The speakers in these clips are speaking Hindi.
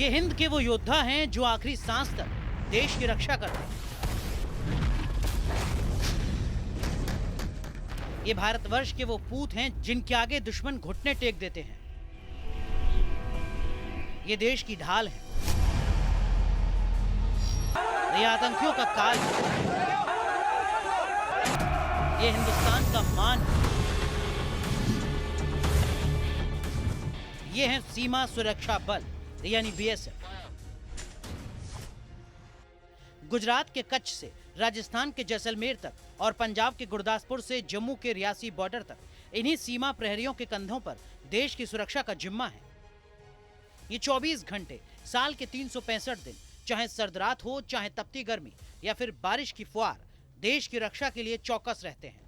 ये हिंद के वो योद्धा हैं जो आखिरी सांस तक देश की रक्षा करते हैं। ये भारतवर्ष के वो पूत हैं जिनके आगे दुश्मन घुटने टेक देते हैं। ये देश की ढाल है। ये आतंकियों का काल है। ये हिंदुस्तान का मान है। ये है सीमा सुरक्षा बल यानी बीएसएफ। गुजरात के कच्छ से राजस्थान के जैसलमेर तक और पंजाब के गुरदासपुर से जम्मू के रियासी बॉर्डर तक इन्हीं सीमा प्रहरियों के कंधों पर देश की सुरक्षा का जिम्मा है। ये 24 घंटे साल के 365 दिन, चाहे सर्द रात हो, चाहे तपती गर्मी या फिर बारिश की फुहार, देश की रक्षा के लिए चौकस रहते हैं।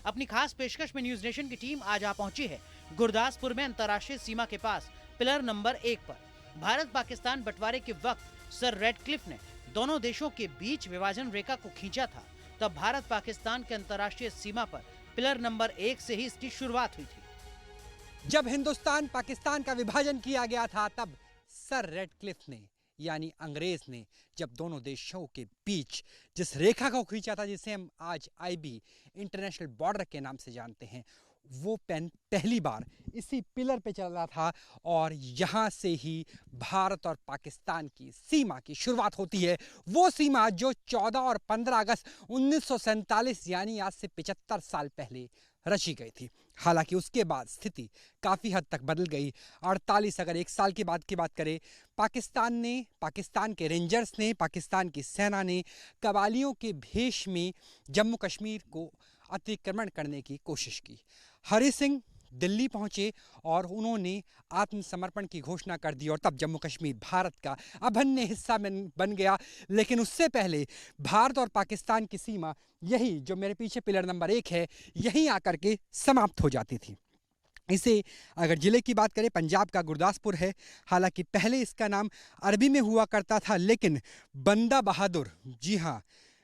अपनी खास पेशकश में न्यूज नेशन की टीम आज आ पहुंची है गुरदासपुर में अंतर्राष्ट्रीय सीमा के पास पिलर नंबर 1 पर। भारत पाकिस्तान बंटवारे के वक्त सर रेडक्लिफ ने दोनों देशों के बीच विभाजन रेखा को खींचा था। तब भारत पाकिस्तान के अंतर्राष्ट्रीय सीमा पर पिलर नंबर 1 से ही इसकी शुरुआत हुई थी। जब हिंदुस्तान पाकिस्तान का विभाजन किया गया था तब सर रेडक्लिफ ने यानी अंग्रेज ने जब दोनों देशों के बीच जिस रेखा को खींचा था, जिसे हम आज आईबी इंटरनेशनल बॉर्डर के नाम से जानते हैं, वो पेन पहली बार इसी पिलर पे चल रहा था और यहाँ से ही भारत और पाकिस्तान की सीमा की शुरुआत होती है। वो सीमा जो 14 और 15 अगस्त 1947 यानी आज से 75 साल पहले रची गई थी। हालांकि उसके बाद स्थिति काफ़ी हद तक बदल गई। 48 अगर एक साल के बाद की बात करें, पाकिस्तान के रेंजर्स ने, पाकिस्तान की सेना ने कबालियों के भेष में जम्मू कश्मीर को अतिक्रमण करने की कोशिश की। हरि सिंह दिल्ली पहुंचे और उन्होंने आत्मसमर्पण की घोषणा कर दी और तब जम्मू कश्मीर भारत का अभिन्न हिस्सा बन गया। लेकिन उससे पहले भारत और पाकिस्तान की सीमा यही जो मेरे पीछे पिलर नंबर 1 है, यहीं आकर के समाप्त हो जाती थी। इसे अगर ज़िले की बात करें, पंजाब का गुरदासपुर है। हालांकि पहले इसका नाम अरबी में हुआ करता था, लेकिन बंदा बहादुर, जी हाँ,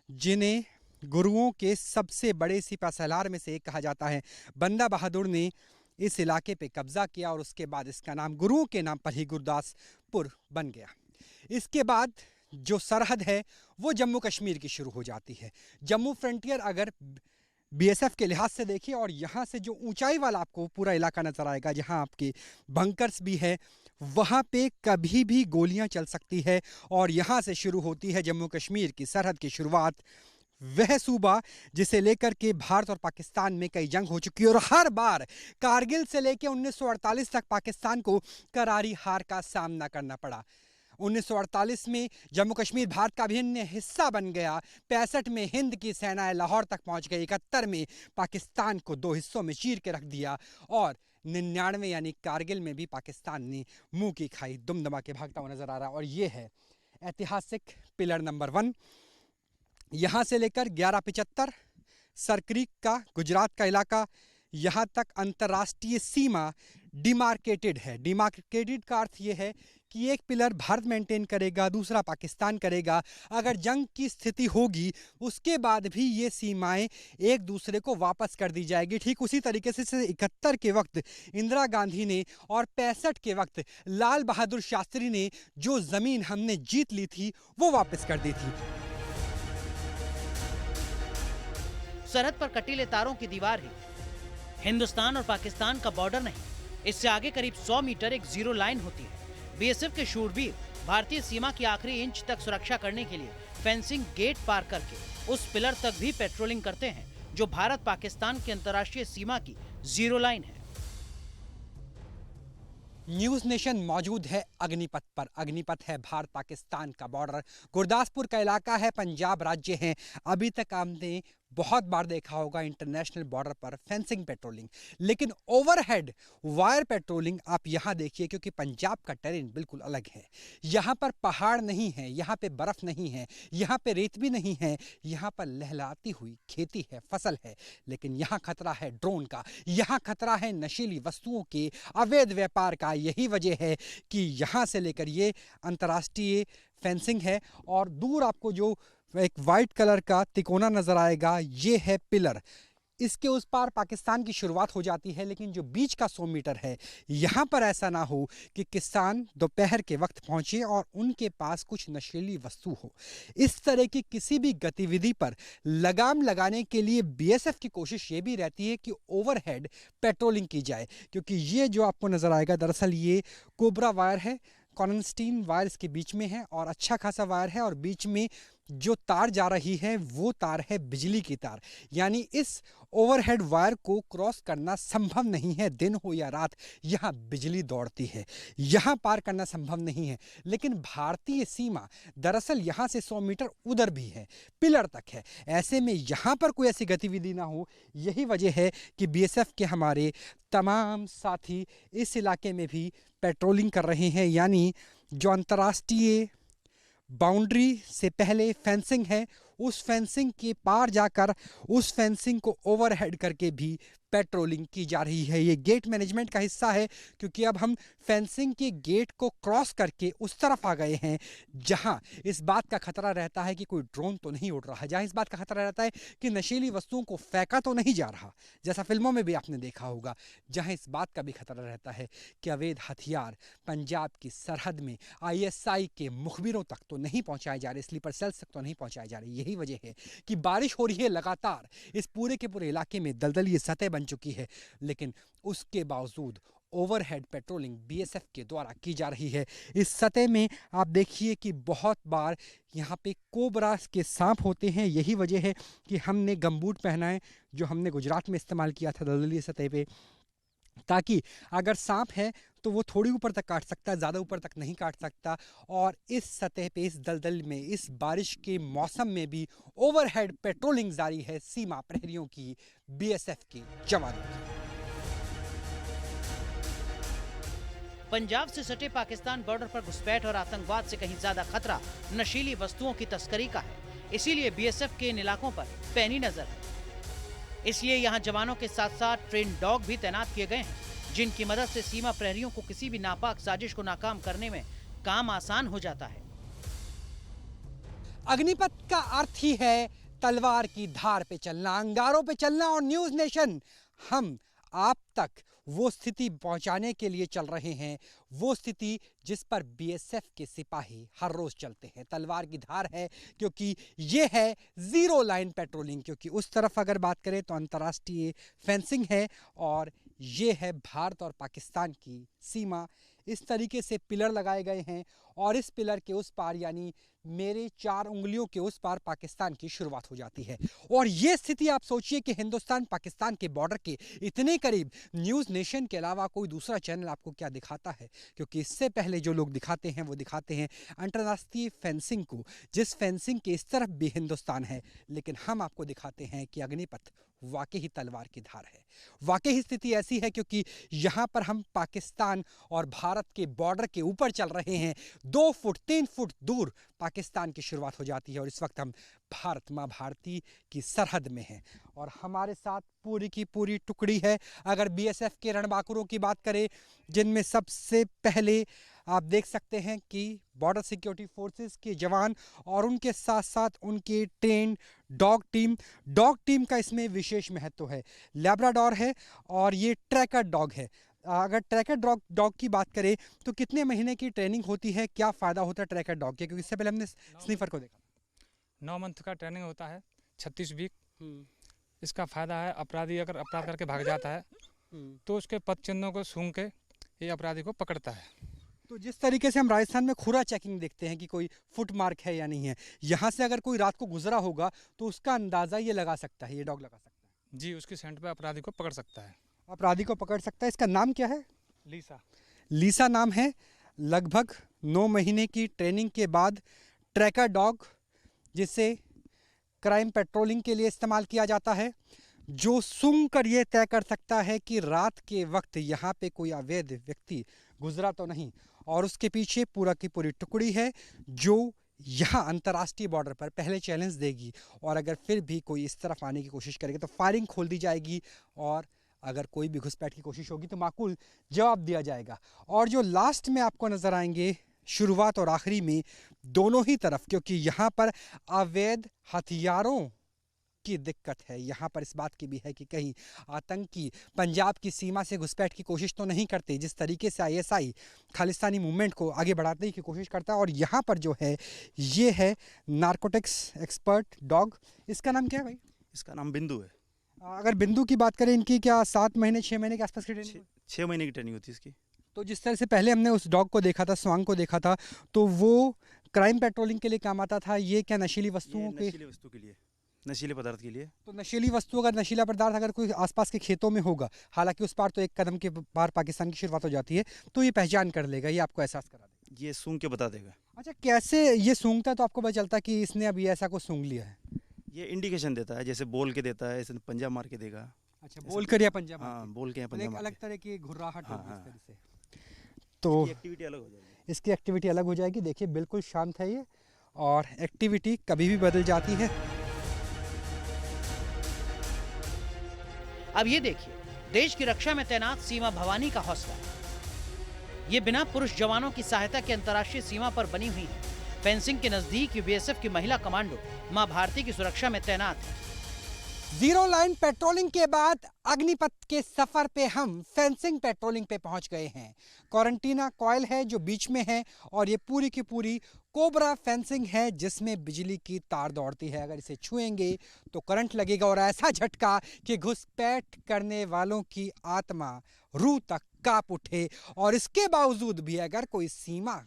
जिन्हें गुरुओं के सबसे बड़े सिपहसालार में से एक कहा जाता है, बंदा बहादुर ने इस इलाके पे कब्जा किया और उसके बाद इसका नाम गुरुओं के नाम पर ही गुरदासपुर बन गया। इसके बाद जो सरहद है वो जम्मू कश्मीर की शुरू हो जाती है। जम्मू फ्रंटियर अगर बीएसएफ के लिहाज से देखिए और यहाँ से जो ऊंचाई वाला आपको पूरा इलाका नजर आएगा, जहाँ आपके बंकर्स भी है, वहाँ पे कभी भी गोलियाँ चल सकती है और यहाँ से शुरू होती है जम्मू कश्मीर की सरहद की शुरुआत। वह सूबा जिसे लेकर के भारत और पाकिस्तान में कई जंग हो चुकी है और हर बार कारगिल से लेकर 1948 तक पाकिस्तान को करारी हार का सामना करना पड़ा। 1948 में जम्मू कश्मीर भारत का अभिन्न हिस्सा बन गया। 65 में हिंद की सेनाएं लाहौर तक पहुंच गई। 71 में पाकिस्तान को 2 हिस्सों में चीर के रख दिया और 99 यानी कारगिल में भी पाकिस्तान ने मुंह की खाई दुमदमा के भागता हुआ नजर आ रहा है। और ये है ऐतिहासिक पिलर नंबर 1। यहाँ से लेकर 1175 सरक्रीक का गुजरात का इलाका, यहाँ तक अंतर्राष्ट्रीय सीमा डिमार्केटेड है। डिमार्केटेड का अर्थ ये है कि एक पिलर भारत मेंटेन करेगा, दूसरा पाकिस्तान करेगा। अगर जंग की स्थिति होगी उसके बाद भी ये सीमाएं एक दूसरे को वापस कर दी जाएगी। ठीक उसी तरीके से 71 के वक्त इंदिरा गांधी ने और 65 के वक्त लाल बहादुर शास्त्री ने जो जमीन हमने जीत ली थी वो वापस कर दी थी। सरहद पर कटीले तारों की दीवार ही हिंदुस्तान और पाकिस्तान का बॉर्डर नहीं, इससे आगे करीब 100 मीटर एक जीरो लाइन होती है। बीएसएफ के शूरवीर भारतीय सीमा की आखिरी इंच तक सुरक्षा करने के लिए फेंसिंग गेट पार करके उस पिलर तक भी पेट्रोलिंग करते हैं जो भारत पाकिस्तान की अंतर्राष्ट्रीय सीमा की जीरो लाइन है। न्यूज नेशन मौजूद है अग्निपथ पर। अग्निपथ है भारत पाकिस्तान का बॉर्डर। गुरदासपुर का इलाका है, पंजाब राज्य है। अभी तक आपने बहुत बार देखा होगा इंटरनेशनल बॉर्डर पर फेंसिंग पेट्रोलिंग, लेकिन ओवरहेड वायर पेट्रोलिंग आप यहाँ देखिए, क्योंकि पंजाब का टेरेन बिल्कुल अलग है। यहाँ पर पहाड़ नहीं है, यहाँ पे बर्फ नहीं है, यहाँ पे रेत भी नहीं है, यहाँ पर लहलाती हुई खेती है, फसल है। लेकिन यहाँ खतरा है ड्रोन का, यहाँ खतरा है नशीली वस्तुओं के अवैध व्यापार का। यही वजह है कि यहाँ से लेकर ये अंतर्राष्ट्रीय फेंसिंग है। और दूर आपको जो एक वाइट कलर का तिकोना नजर आएगा, ये है पिलर। इसके उस पार पाकिस्तान की शुरुआत हो जाती है, लेकिन जो बीच का 100 मीटर है यहाँ पर ऐसा ना हो कि किसान दोपहर के वक्त पहुंचे और उनके पास कुछ नशीली वस्तु हो। इस तरह की किसी भी गतिविधि पर लगाम लगाने के लिए बीएसएफ की कोशिश ये भी रहती है कि ओवरहेड पेट्रोलिंग की जाए, क्योंकि ये जो आपको नजर आएगा दरअसल ये कोबरा वायर है, कॉर्नस्टीन वायर इसके बीच में है और अच्छा खासा वायर है और बीच में जो तार जा रही है वो तार है बिजली की तार, यानी इस ओवरहेड वायर को क्रॉस करना संभव नहीं है। दिन हो या रात यहाँ बिजली दौड़ती है, यहाँ पार करना संभव नहीं है। लेकिन भारतीय सीमा दरअसल यहाँ से 100 मीटर उधर भी है, पिलर तक है। ऐसे में यहाँ पर कोई ऐसी गतिविधि ना हो, यही वजह है कि बीएसएफ के हमारे तमाम साथी इस इलाके में भी पेट्रोलिंग कर रहे हैं, यानी जो अंतर्राष्ट्रीय बाउंड्री से पहले फेंसिंग है उस फेंसिंग के पार जाकर उस फेंसिंग को ओवरहेड करके भी पेट्रोलिंग की जा रही है। ये गेट मैनेजमेंट का हिस्सा है, क्योंकि अब हम फेंसिंग के गेट को क्रॉस करके उस तरफ आ गए हैं जहां इस बात का खतरा रहता है कि कोई ड्रोन तो नहीं उड़ रहा है, जहां इस बात का खतरा रहता है कि नशीली वस्तुओं को फेंका तो नहीं जा रहा, जैसा फिल्मों में भी आपने देखा होगा, जहां इस बात का भी खतरा रहता है कि अवैध हथियार पंजाब की सरहद में आईएसआई के मुखबिरों तक तो नहीं पहुंचाए जा रहे, स्लीपर सेल्स तक तो नहीं पहुंचाए जा रहे। यही वजह है कि बारिश हो रही है लगातार, इस पूरे के पूरे इलाके में दलदली सतह बन चुकी है, लेकिन उसके बावजूद ओवरहेड पेट्रोलिंग बीएसएफ के द्वारा की जा रही है। इस सतह में आप देखिए कि बहुत बार यहाँ पे कोबरा के सांप होते हैं। यही वजह है कि हमने गमबूट पहना है, जो हमने गुजरात में इस्तेमाल किया था दलदली सतह पे, ताकि अगर सांप है तो वो थोड़ी ऊपर तक काट सकता है, ज़्यादा ऊपर तक नहीं काट सकता। और इस सतह पे, इस दलदल में, इस बारिश के मौसम में भी ओवरहेड पेट्रोलिंग जारी है सीमा प्रहरियों की, बीएसएफ के जवानों की। पंजाब से सटे पाकिस्तान बॉर्डर पर घुसपैठ और आतंकवाद से कहीं ज्यादा खतरा नशीली वस्तुओं की तस्करी का है। इसीलिए बीएसएफ के इन इलाकों पर पैनी नजर है। इसलिए यहाँ जवानों के साथ साथ ट्रेन डॉग भी तैनात किए गए हैं, जिनकी मदद से सीमा प्रहरियों को किसी भी नापाक साजिश को नाकाम करने में काम आसान हो जाता है। अग्निपथ का अर्थ ही है तलवार की धार पे चलना, अंगारों पे चलना। और न्यूज नेशन हम आप तक वो स्थिति पहुंचाने के लिए चल रहे हैं, वो स्थिति जिस पर बीएसएफ के सिपाही हर रोज चलते हैं। तलवार की धार है क्योंकि ये है जीरो लाइन पेट्रोलिंग, क्योंकि उस तरफ अगर बात करें तो अंतर्राष्ट्रीय फेंसिंग है और ये है भारत और पाकिस्तान की सीमा। इस तरीके से पिलर लगाए गए हैं और इस पिलर के उस पार, यानी मेरे 4 उंगलियों के उस पार पाकिस्तान की शुरुआत हो जाती है। और ये स्थिति आप सोचिए कि हिंदुस्तान पाकिस्तान के बॉर्डर के इतने करीब न्यूज़ नेशन के अलावा कोई दूसरा चैनल आपको क्या दिखाता है, क्योंकि इससे पहले जो लोग दिखाते हैं वो दिखाते हैं अंतर्राष्ट्रीय फेंसिंग को, जिस फेंसिंग के इस तरफ भी हिंदुस्तान है, लेकिन हम आपको दिखाते हैं कि अग्निपथ वाकई ही तलवार की धार है। वाकई ही स्थिति ऐसी है क्योंकि यहाँ पर हम पाकिस्तान और भारत के बॉर्डर के ऊपर चल रहे हैं। 2 फुट 3 फुट दूर पाकिस्तान की शुरुआत हो जाती है और इस वक्त हम भारत माँ भारती की सरहद में हैं और हमारे साथ पूरी की पूरी टुकड़ी है। अगर बीएसएफ के रणबांकुरों की बात करें, जिनमें सबसे पहले आप देख सकते हैं कि बॉर्डर सिक्योरिटी फोर्सेस के जवान और उनके साथ साथ उनके ट्रेन डॉग टीम का इसमें विशेष महत्व है। लैब्राडोर है और ये ट्रैकर डॉग है। अगर ट्रैकर डॉग की बात करें तो कितने महीने की ट्रेनिंग होती है, क्या फ़ायदा होता है ट्रैकर डॉग के? क्योंकि इससे पहले हमने स्नीफर को देखा। 9 मंथ का ट्रेनिंग होता है, 36 वीक। इसका फ़ायदा है, अपराधी अगर अपराध करके भाग जाता है तो उसके पद चिन्हों को सूंघ के ये अपराधी को पकड़ता है। तो जिस तरीके से हम राजस्थान में खुरा चेकिंग देखते हैं कि कोई फुट मार्क है या नहीं है, यहाँ से अगर कोई रात को गुजरा होगा तो उसका अंदाज़ा ये लगा सकता है, ये डॉग लगा सकता है। जी, उसकी सेंट पे अपराधी को पकड़ सकता है। अपराधी को पकड़ सकता है। इसका नाम क्या है? लीसा नाम है। लगभग 9 महीने की ट्रेनिंग के बाद ट्रैकर डॉग, जिसे क्राइम पेट्रोलिंग के लिए इस्तेमाल किया जाता है, जो सूंघ कर ये तय कर सकता है कि रात के वक्त यहाँ पे कोई अवैध व्यक्ति गुजरा तो नहीं। और उसके पीछे पूरा की पूरी टुकड़ी है जो यहाँ अंतर्राष्ट्रीय बॉर्डर पर पहले चैलेंज देगी और अगर फिर भी कोई इस तरफ आने की कोशिश करेगा तो फायरिंग खोल दी जाएगी और अगर कोई भी घुसपैठ की कोशिश होगी तो माकूल जवाब दिया जाएगा। और जो लास्ट में आपको नज़र आएंगे, शुरुआत और आखिरी में, दोनों ही तरफ, क्योंकि यहाँ पर अवैध हथियारों की दिक्कत है। यहाँ पर इस बात की भी है कि कहीं आतंकी पंजाब की सीमा से घुसपैठ की कोशिश तो नहीं करते, जिस तरीके से आईएसआई खालिस्तानी मूवमेंट को आगे बढ़ाने की कोशिश करता है। और यहाँ पर जो है ये है नारकोटिक्स एक्सपर्ट डॉग, इसका नाम क्या है भाई? इसका नाम बिंदु है। अगर बिंदु की बात करें, इनकी क्या 7 महीने 6 महीने के आसपास की ट्रेनिंग? 6 महीने की ट्रेनिंग होती है इसकी। तो जिस तरह से पहले हमने उस डॉग को देखा था, स्वांग को देखा था, तो वो क्राइम पेट्रोलिंग के लिए काम आता था। ये क्या नशीली वस्तुओं के? नशीली वस्तु के लिए, नशीले पदार्थ के लिए। तो नशीली वस्तु, अगर नशीला पदार्थ अगर कोई आसपास के खेतों में होगा, हालांकि उस पार तो एक कदम के पार पाकिस्तान की शुरुआत हो जाती है, तो ये पहचान कर लेगा, ये आपको एहसास करा देगा। ये सूंघ के बता देगा। अच्छा, कैसे ये सूंघता है तो आपको पता चलता कि इसने अभी ऐसा को सूंघ लिया है? ये इंडिकेशन देता है, जैसे बोल के देता है, ऐसे पंजा मार के देगा। अच्छा, बोल कर या पंजा मार हाँ, के? बोल के या मतलब पंजा एक मार अलग के। तरह की घुर्राहट हाँ, होगी इस हाँ। तरह से। तो एक्टिविटी अलग हो जाएगी। इसकी एक्टिविटी अलग हो जाएगी। देखिए बिल्कुल शांत है ये, और एक्टिविटी कभी भी बदल जाती है। अब ये देखिए, देश की रक्षा में तैनात सीमा भवानी का हौसला। ये बिना पुरुष जवानों की सहायता के अंतर्राष्ट्रीय सीमा पर बनी हुई है। फेंसिंग के नजदीक ये बीएसएफ की महिला कमांडो मां भारती की सुरक्षा में तैनात है। जीरो लाइन पेट्रोलिंग के बाद अग्निपथ के सफर पे हम फेंसिंग पेट्रोलिंग पे पहुंच गए हैं। क्वारंटीना कॉइल है जो बीच में है, और ये पूरी की पूरी कोबरा फेंसिंग है जिसमें बिजली की तार दौड़ती है। अगर इसे छुएंगे तो करंट लगेगा, और ऐसा झटका कि घुसपैठ करने वालों की आत्मा रूह तक कांप उठे। और इसके बावजूद भी अगर कोई सीमा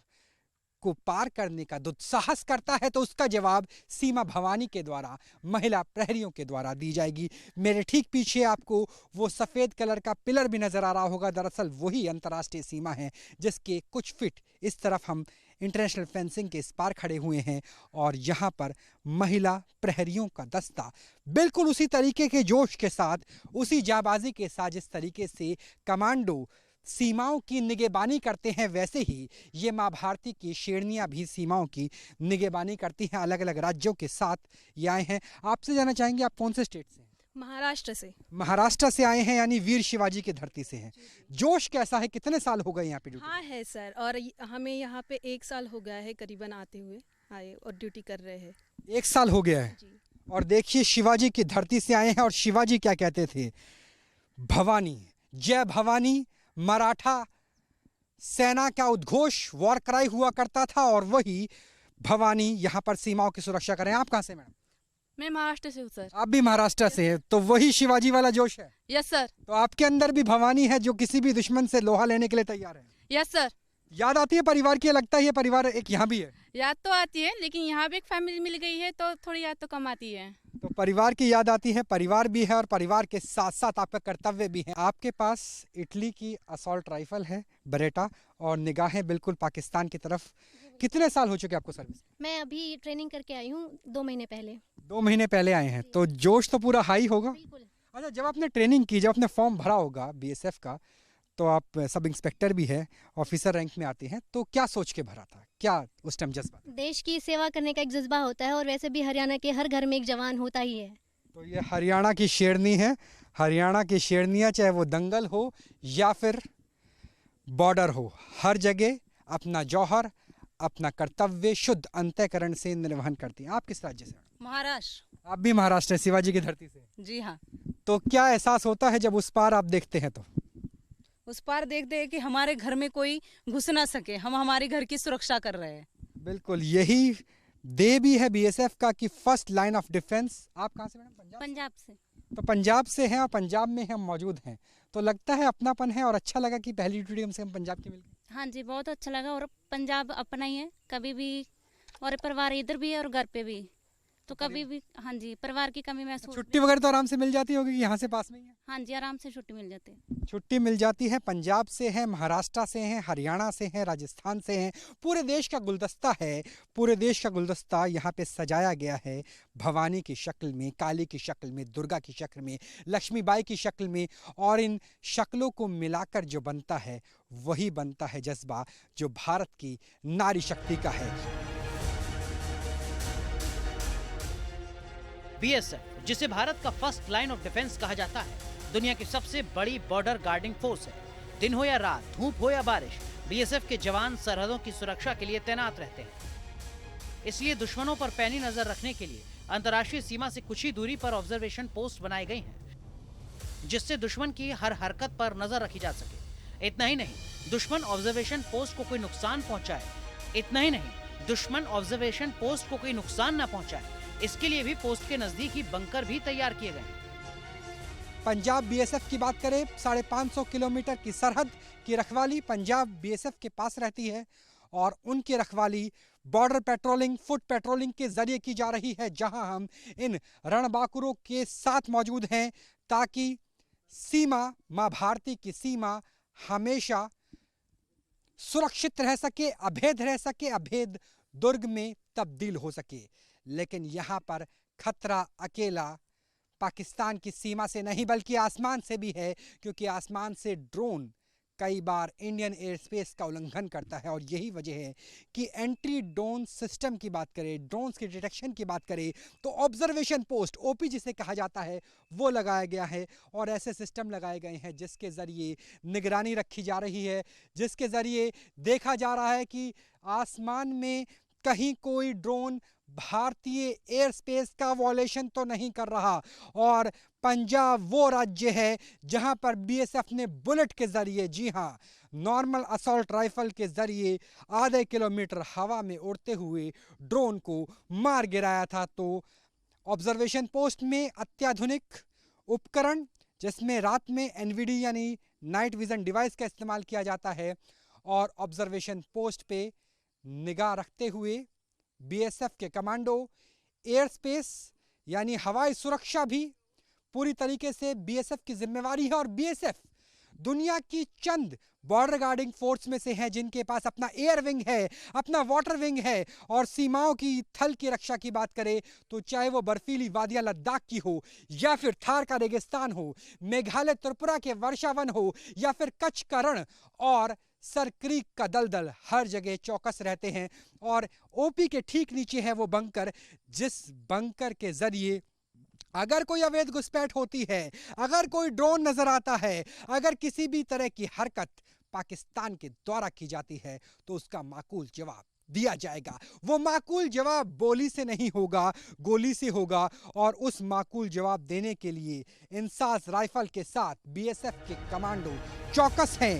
को पार करने का दुस्साहस करता है तो उसका जवाब सीमा भवानी के द्वारा, महिला प्रहरियों के द्वारा दी जाएगी। मेरे ठीक पीछे आपको वो सफ़ेद कलर का पिलर भी नज़र आ रहा होगा। दरअसल वही अंतर्राष्ट्रीय सीमा है जिसके कुछ फीट इस तरफ हम इंटरनेशनल फेंसिंग के इस पार खड़े हुए हैं, और यहाँ पर महिला प्रहरियों का दस्ता बिल्कुल उसी तरीके के जोश के साथ, उसी जाबाजी के साथ जिस तरीके से कमांडो सीमाओं की निगहबानी करते हैं, वैसे ही ये माँ भारती की शेरनियाँ भी सीमाओं की निगहबानी करती हैं। अलग अलग राज्यों के साथ ये आए हैं। आपसे जानना चाहेंगे आप कौन से स्टेट से हैं? महाराष्ट्र से। महाराष्ट्र से आए हैं, यानी वीर शिवाजी की धरती से हैं। जोश कैसा है? कितने साल हो गए यहाँ पे ड्यूटी? हाँ है सर, और हमें यहाँ पे 1 साल हो गया है करीबन आते हुए, आए और ड्यूटी कर रहे हैं। 1 साल हो गया है। जी। और देखिए शिवाजी की धरती से आए हैं, और शिवाजी क्या कहते थे? भवानी, जय भवानी मराठा सेना का उद्घोष, वॉर क्राई हुआ करता था, और वही भवानी यहाँ पर सीमाओं की सुरक्षा करें। आप कहाँ से मैडम? मैं महाराष्ट्र से हूँ सर। आप भी महाराष्ट्र से हैं, तो वही शिवाजी वाला जोश है। Yes sir. तो आपके अंदर भी भवानी है जो किसी भी दुश्मन से लोहा लेने के लिए तैयार है। Yes sir. याद आती है परिवार की? लगता है ये परिवार एक यहाँ भी है। याद तो आती है, लेकिन यहाँ भी एक फैमिली मिल गई है तो थोड़ी याद तो कम आती है। तो परिवार की याद आती है, परिवार भी है, और परिवार के साथ साथ आपका कर्तव्य भी है। आपके पास इटली की असॉल्ट राइफल है बरेटा, और निगाहें बिल्कुल पाकिस्तान की तरफ। कितने साल हो चुके आपको सर्विस? मैं अभी ट्रेनिंग करके आई हूँ 2 महीने पहले। 2 महीने पहले आए हैं, तो जोश तो पूरा हाई होगा। बिल्कुल। अच्छा, जब आपने ट्रेनिंग की, जब आपने फॉर्म भरा होगा बीएसएफ का, तो आप सब इंस्पेक्टर भी है, ऑफिसर रैंक में आते हैं, तो क्या सोच के भरा था? क्या उस टाइम जज्बा? देश की सेवा करने का एक जज्बा होता है, और वैसे भी हरियाणा के हर घर में एक जवान होता ही है। तो ये हरियाणा की शेरनी है। हरियाणा की शेरनियाँ, चाहे वो दंगल हो या फिर बॉर्डर हो, हर जगह अपना जौहर, अपना कर्तव्य शुद्ध अंतःकरण से निर्वहन करती हैं। आप किस राज्य से? महाराष्ट्र। आप भी महाराष्ट्र, शिवाजी की धरती से? जी हाँ। तो क्या एहसास होता है जब उस पार आप देखते हैं? तो उस पार देखते हैं कि हमारे घर में कोई घुस ना सके, हम हमारे घर की सुरक्षा कर रहे हैं। बिल्कुल, यही दे भी है बीएसएफ का कि फर्स्ट लाइन ऑफ डिफेंस। आप कहाँ से मैडम? पंजाब से। तो पंजाब से हैं, और पंजाब में हम मौजूद हैं, तो लगता है अपनापन है, और अच्छा लगा कि पहली ड्यूटी हमसे हम पंजाब की मिल गई। हाँ जी, बहुत अच्छा लगा, और पंजाब अपना ही है कभी भी, और परिवार इधर भी है और घर पे भी, तो कभी भी हाँ जी परिवार की कमी महसूस। छुट्टी वगैरह तो आराम से मिल जाती होगी, यहाँ से पास में ही है? हाँ जी, आराम से छुट्टी मिल जाती है। छुट्टी मिल जाती है। पंजाब से हैं, महाराष्ट्र से हैं, हरियाणा से हैं, राजस्थान से हैं। पूरे देश का गुलदस्ता है, पूरे देश का गुलदस्ता यहाँ पे सजाया गया है भवानी की शक्ल में, काली की शक्ल में, दुर्गा की शक्ल में, लक्ष्मीबाई की शक्ल में, और इन शक्लों को मिलाकर जो बनता है वही बनता है जज्बा जो भारत की नारी शक्ति का है। बीएसएफ, जिसे भारत का फर्स्ट लाइन ऑफ डिफेंस कहा जाता है, दुनिया की सबसे बड़ी बॉर्डर गार्डिंग फोर्स है। दिन हो या रात, धूप हो या बारिश, बीएसएफ के जवान सरहदों की सुरक्षा के लिए तैनात रहते हैं। इसलिए दुश्मनों पर पैनी नजर रखने के लिए अंतर्राष्ट्रीय सीमा से कुछ ही दूरी पर ऑब्जर्वेशन पोस्ट बनाए गए हैं, जिससे दुश्मन की हर हरकत पर नजर रखी जा सके। इतना ही नहीं, दुश्मन ऑब्जर्वेशन पोस्ट को कोई नुकसान पहुंचाए, न पहुंचाए, इसके लिए भी पोस्ट के नजदीक ही बंकर भी तैयार किए गए हैं। पंजाब बीएसएफ की बात करें, 550 किलोमीटर की सरहद की रखवाली पंजाब बीएसएफ के पास रहती है और उनकी रखवाली बॉर्डर पेट्रोलिंग, फुट पेट्रोलिंग के जरिए की जा रही है, जहां हम इन रणबांकुरों के साथ मौजूद हैं ताकि सीमा, मां भारती की सीमा हमेशा सुरक्षित रह सके, अभेद रह सके, अभेद दुर्ग में तब्दील हो सके। लेकिन यहां पर खतरा अकेला पाकिस्तान की सीमा से नहीं बल्कि आसमान से भी है, क्योंकि आसमान से ड्रोन कई बार इंडियन एयर स्पेस का उल्लंघन करता है। और यही वजह है कि एंटी ड्रोन सिस्टम की बात करें, ड्रोन्स के डिटेक्शन की बात करें, तो ऑब्जर्वेशन पोस्ट, ओपी जिसे कहा जाता है, वो लगाया गया है। और ऐसे सिस्टम लगाए गए हैं जिसके ज़रिए निगरानी रखी जा रही है, जिसके ज़रिए देखा जा रहा है कि आसमान में कहीं कोई ड्रोन भारतीय एयर स्पेस का वॉयलेशन तो नहीं कर रहा। और पंजाब वो राज्य है जहां पर बीएसएफ ने बुलेट के जरिए, जी हां, नॉर्मल असॉल्ट राइफल के जरिए आधे किलोमीटर हवा में उड़ते हुए ड्रोन को मार गिराया था। तो ऑब्जर्वेशन पोस्ट में अत्याधुनिक उपकरण, जिसमें रात में एनवीडी यानी नाइट विजन डिवाइस का इस्तेमाल किया जाता है, और ऑब्जर्वेशन पोस्ट पे निगाह रखते हुए बीएसएफ के कमांडो, एयर स्पेस यानी हवाई सुरक्षा भी पूरी तरीके से बीएसएफ की जिम्मेवारी है। और बीएसएफ दुनिया की चंद बॉर्डर गार्डिंग फोर्स में से है जिनके पास अपना एयर विंग है, अपना वाटर विंग है। और सीमाओं की, थल की रक्षा की बात करें तो चाहे वो बर्फीली वादियां लद्दाख की हो, या फिर थार का रेगिस्तान हो, मेघालय त्रिपुरा के वर्षावन हो, या फिर कच्छ का रण और सर क्रीक का दलदल, हर जगह चौकस रहते हैं। और ओपी के ठीक नीचे है वो बंकर, जिस बंकर के जरिए अगर कोई अवैध घुसपैठ होती है, अगर कोई ड्रोन नजर आता है, अगर किसी भी तरह की हरकत पाकिस्तान के द्वारा की जाती है, तो उसका माकूल जवाब दिया जाएगा। वो माकूल जवाब बोली से नहीं होगा, गोली से होगा। और उस माकूल जवाब देने के लिए इंसास राइफल के साथ बीएसएफ के कमांडो चौकस हैं।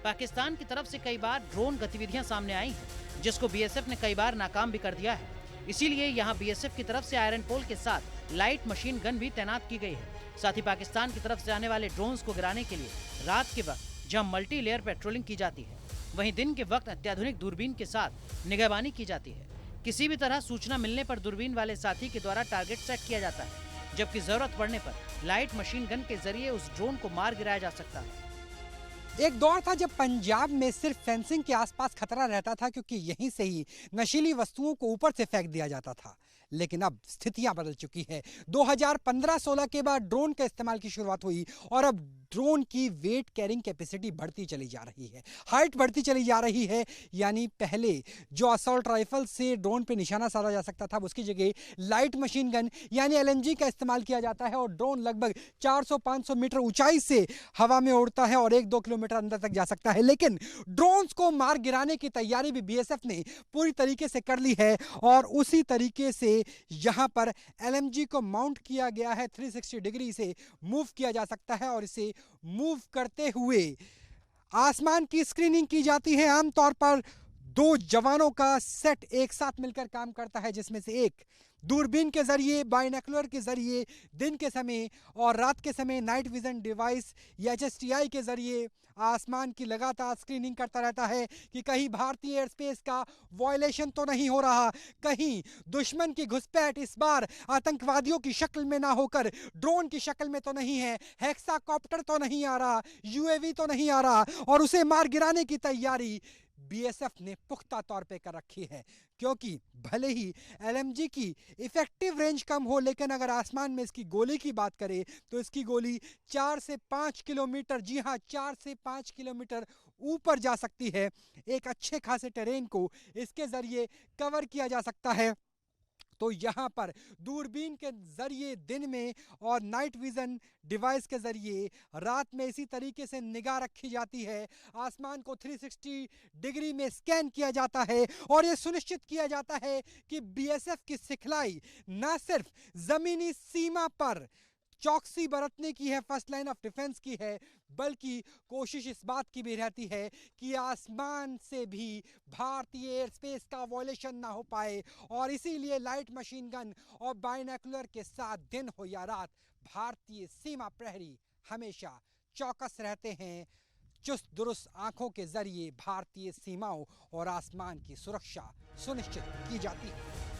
पाकिस्तान की तरफ से कई बार ड्रोन गतिविधियां सामने आई हैं, जिसको बीएसएफ ने कई बार नाकाम भी कर दिया है। इसीलिए यहां बीएसएफ की तरफ से आयरन पोल के साथ लाइट मशीन गन भी तैनात की गई है। साथ ही पाकिस्तान की तरफ से आने वाले ड्रोन्स को गिराने के लिए रात के वक्त जहां मल्टी लेयर पेट्रोलिंग की जाती है, वहीं दिन के वक्त अत्याधुनिक दूरबीन के साथ निगरानी की जाती है। किसी भी तरह सूचना मिलने पर दूरबीन वाले साथी के द्वारा टारगेट सेट किया जाता है, जबकि जरूरत पड़ने पर लाइट मशीन गन के जरिए उस ड्रोन को मार गिराया जा सकता है। एक दौर था जब पंजाब में सिर्फ फेंसिंग के आसपास खतरा रहता था, क्योंकि यहीं से ही नशीली वस्तुओं को ऊपर से फेंक दिया जाता था। लेकिन अब स्थितियां बदल चुकी है। 2015-16 के बाद ड्रोन के इस्तेमाल की शुरुआत हुई और अब ड्रोन की वेट कैरिंग कैपेसिटी बढ़ती चली जा रही है, हाइट बढ़ती चली जा रही है। यानी पहले जो असॉल्ट राइफल से ड्रोन पे निशाना साधा जा सकता था, उसकी जगह लाइट मशीन गन यानी एलएमजी का इस्तेमाल किया जाता है और ड्रोन लगभग 400-500 मीटर ऊंचाई से हवा में उड़ता है और 1-2 किलोमीटर अंदर तक जा सकता है। लेकिन ड्रोन्स को मार गिराने की तैयारी भी बीएसएफ ने पूरी तरीके से कर ली है और उसी तरीके से यहां पर एलएमजी को माउंट किया गया है। 360 डिग्री से मूव किया जा सकता है और इसे मूव करते हुए आसमान की स्क्रीनिंग की जाती है। आमतौर पर 2 जवानों का सेट एक साथ मिलकर काम करता है, जिसमें से एक दूरबीन के जरिए, बाइनोकुलर के जरिए दिन के समय और रात के समय नाइट विजन डिवाइस या HSTI के जरिए आसमान की लगातार स्क्रीनिंग करता रहता है कि कहीं भारतीय एयर स्पेस का वॉयलेशन तो नहीं हो रहा, कहीं दुश्मन की घुसपैठ इस बार आतंकवादियों की शक्ल में ना होकर ड्रोन की शक्ल में तो नहीं है, हेक्साकॉप्टर तो नहीं आ रहा, UAV तो नहीं आ रहा। और उसे मार गिराने की तैयारी बीएसएफ ने पुख्ता तौर पे कर रखी है, क्योंकि भले ही एलएमजी की इफेक्टिव रेंज कम हो, लेकिन अगर आसमान में इसकी गोली की बात करें तो इसकी गोली 4 से 5 किलोमीटर, जी हां 4 से 5 किलोमीटर ऊपर जा सकती है। एक अच्छे खासे टेरेन को इसके जरिए कवर किया जा सकता है। तो यहाँ पर दूरबीन के जरिए दिन में और नाइट विजन डिवाइस के जरिए रात में इसी तरीके से निगाह रखी जाती है। आसमान को 360 डिग्री में स्कैन किया जाता है और ये सुनिश्चित किया जाता है कि बीएसएफ की सिखलाई न सिर्फ जमीनी सीमा पर चौकसी बरतने की है, फर्स्ट लाइन ऑफ डिफेंस की है, बल्कि कोशिश इस बात की भी रहती है कि आसमान से भी भारतीय एयर स्पेस का वॉयलेशन ना हो पाए। और इसीलिए लाइट मशीन गन और बाइनोकुलर के साथ दिन हो या रात भारतीय सीमा प्रहरी हमेशा चौकस रहते हैं। चुस्त दुरुस्त आंखों के जरिए भारतीय सीमाओं और आसमान की सुरक्षा सुनिश्चित की जाती है।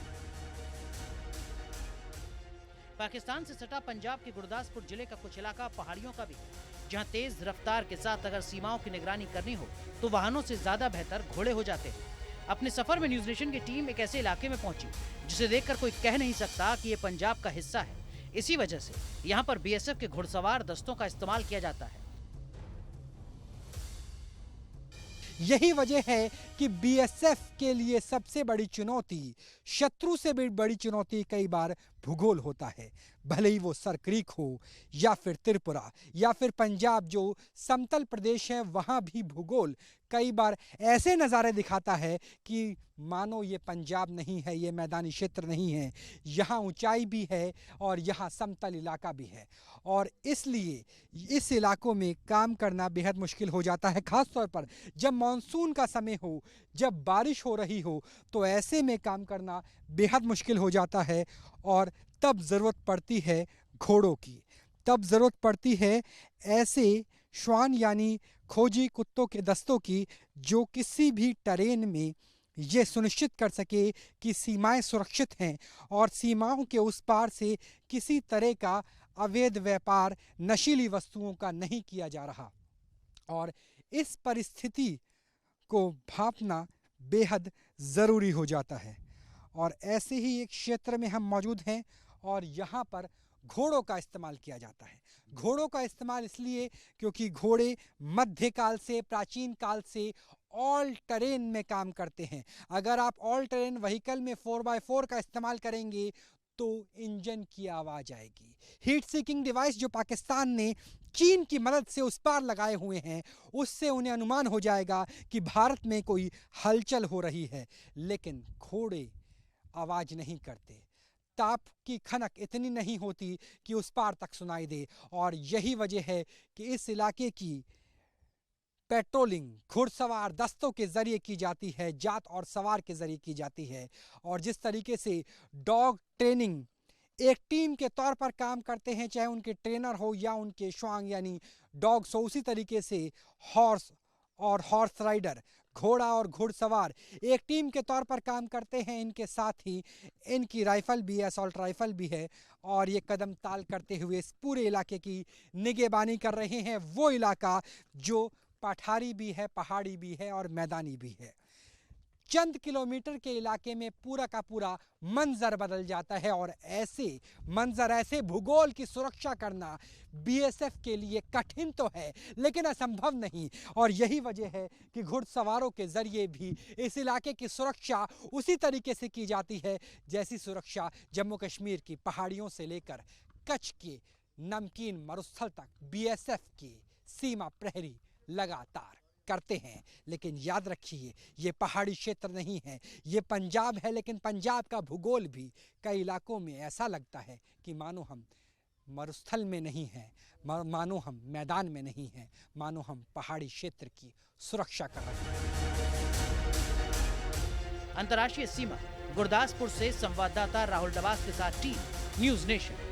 पाकिस्तान से सटा पंजाब के गुरदासपुर जिले का कुछ इलाका पहाड़ियों का भी है, जहां तेज रफ्तार के साथ अगर सीमाओं की निगरानी करनी हो तो वाहनों से ज्यादा बेहतर घोड़े हो जाते हैं। अपने सफर में न्यूज नेशन की टीम एक ऐसे इलाके में पहुंची जिसे देखकर कोई कह नहीं सकता कि ये पंजाब का हिस्सा है। इसी वजह से यहाँ पर बीएसएफ के घुड़सवार दस्तों का इस्तेमाल किया जाता है। यही वजह है कि बीएसएफ के लिए सबसे बड़ी चुनौती, शत्रु से भी बड़ी चुनौती कई बार भूगोल होता है। भले ही वो सर क्रीक हो या फिर त्रिपुरा या फिर पंजाब जो समतल प्रदेश है, वहाँ भी भूगोल कई बार ऐसे नज़ारे दिखाता है कि मानो ये पंजाब नहीं है, ये मैदानी क्षेत्र नहीं है। यहाँ ऊंचाई भी है और यहाँ समतल इलाका भी है और इसलिए इस इलाकों में काम करना बेहद मुश्किल हो जाता है। ख़ास तौर पर जब मानसून का समय हो, जब बारिश हो रही हो, तो ऐसे में काम करना बेहद मुश्किल हो जाता है और तब ज़रूरत पड़ती है घोड़ों की। तब ज़रूरत पड़ती है ऐसे श्वान यानी खोजी कुत्तों के दस्तों की जो किसी भी टरेन में ये सुनिश्चित कर सके कि सीमाएं सुरक्षित हैं और सीमाओं के उस पार से किसी तरह का अवैध व्यापार नशीली वस्तुओं का नहीं किया जा रहा। और इस परिस्थिति को भांपना बेहद ज़रूरी हो जाता है और ऐसे ही एक क्षेत्र में हम मौजूद हैं और यहाँ पर घोड़ों का इस्तेमाल किया जाता है। घोड़ों का इस्तेमाल इसलिए क्योंकि घोड़े मध्यकाल से, प्राचीन काल से ऑल टेरेन में काम करते हैं। अगर आप ऑल टेरेन व्हीकल में 4x4 का इस्तेमाल करेंगे तो इंजन की आवाज़ आएगी। हीट सीकिंग डिवाइस जो पाकिस्तान ने चीन की मदद से उस पार लगाए हुए हैं, उससे उन्हें अनुमान हो जाएगा कि भारत में कोई हलचल हो रही है। लेकिन घोड़े आवाज़ नहीं करते, ताप की खनक इतनी नहीं होती कि उस पार तक सुनाई दे। और यही वजह है कि इस इलाके की पेट्रोलिंग घुड़सवार दस्तों के जरिए की जाती है, जात और सवार के जरिए की जाती है। और जिस तरीके से डॉग ट्रेनिंग एक टीम के तौर पर काम करते हैं, चाहे उनके ट्रेनर हो या उनके श्वांग यानी डॉग्स हो, उसी तरीके से हॉर्स और हॉर्स राइडर, घोड़ा और घुड़सवार एक टीम के तौर पर काम करते हैं। इनके साथ ही इनकी राइफल भी है, असॉल्ट राइफल भी है और ये कदम ताल करते हुए इस पूरे इलाके की निगहबानी कर रहे हैं। वो इलाका जो पठारी भी है, पहाड़ी भी है और मैदानी भी है। चंद किलोमीटर के इलाके में पूरा का पूरा मंजर बदल जाता है और ऐसे मंजर, ऐसे भूगोल की सुरक्षा करना बीएसएफ के लिए कठिन तो है लेकिन असंभव नहीं। और यही वजह है कि घुड़सवारों के जरिए भी इस इलाके की सुरक्षा उसी तरीके से की जाती है जैसी सुरक्षा जम्मू कश्मीर की पहाड़ियों से लेकर कच्छ के नमकीन मरुस्थल तक बीएसएफ की सीमा प्रहरी लगातार करते हैं। लेकिन याद रखिए, ये पहाड़ी क्षेत्र नहीं है, ये पंजाब है। लेकिन पंजाब का भूगोल भी कई इलाकों में ऐसा लगता है कि मानो हम मरुस्थल में नहीं हैं, मानो हम मैदान में नहीं हैं, मानो हम पहाड़ी क्षेत्र की सुरक्षा कर रहे हैं। अंतर्राष्ट्रीय सीमा गुरदासपुर से संवाददाता राहुल डबास के साथ टीम न्यूज नेशन।